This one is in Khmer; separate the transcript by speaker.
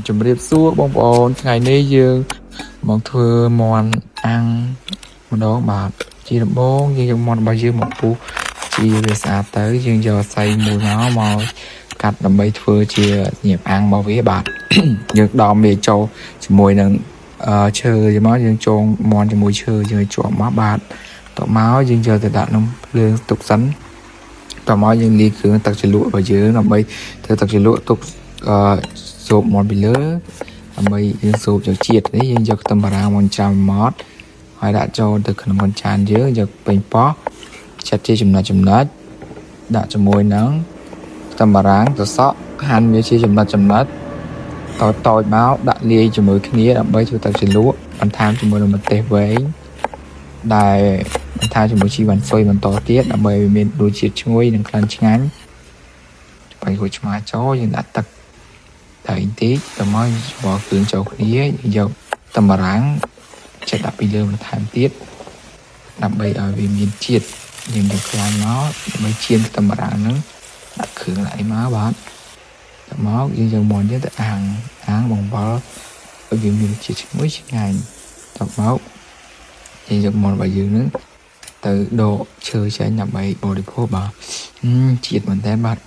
Speaker 1: ជំរាបសួរបងប្អូនថ្ងៃនេះយើងមកធ្វើមាន់អាំងម្ដងបាទជាដំបូងយើងយកមាន់របស់យើងមកពុះជាវាស្អាតទៅយើងយកសៃមួយមកកាត់ដើម្បីធ្វើជាញៀបអាំងរបស់វាបាទយើងដំវាចូលជាមួយនឹងឈើយមកយើងចងមាន់ជាមួយឈើយើងជាប់មកបាទតមកយើងយកទៅដាក់ក្នុងភ្លើងទុកសិនតមកយើងលាយគ្រឿងទឹកជ្រលក់របស់យើងដើម្បីធ្វើទឹកជ្រលក់ទុកស៊ុបមាន់ពីលើដើម្បីយើងស៊ុបយកជាតិនេះយើងយកខ្ទឹមបារាំងមកច្រាំម៉ត់ហើយដាក់ចូលទៅក្នុងកញ្ចានយើងយកពេញប៉ោះចាត់ជាចំណុចដាក់ជាមួយនឹងខ្ទឹមបារាំងសសក់ហាន់វាជាចំណុចតូចមកដាក់លាយជាមួយគ្នាដើម្បីធ្វើទឹកជ្រលក់បន្ថែមជាមួយនឹងម្ទេសវែងដែលបន្ថែមជាមួយជីវ៉ាន់ស៊ុយបន្តទៀតដើម្បីវាមានរសជាតិឈ្ងុយនិងក្លិនឆ្ងាញ់បាយរួចឆ្មាចូលយើងដាក់ទឹកតែបន្តិចទៅមកច្បល់គ្រឿងចូលគ្នាយកខ្ទឹមបារាំងចេះដាក់ពីលើបន្ថែមទៀតដើម្បីឲ្យវាមានជាតិយើងយកខ្លាញ់មកដើម្បីជៀនខ្ទឹមបារាំងហ្នឹងដាក់គ្រឿងដាក់អីមកបាទទៅមកយើងយកមាន់ទៀតទៅអាំងបងបល់ឲ្យវាមានជាតិឈ្ងុយឆ្ងាញ់ទៅមកយើងយកមាន់របស់យើងហ្នឹងទៅដកឈើចេញដើម្បីបរិភោគបាទជាតិមែនតើបាទ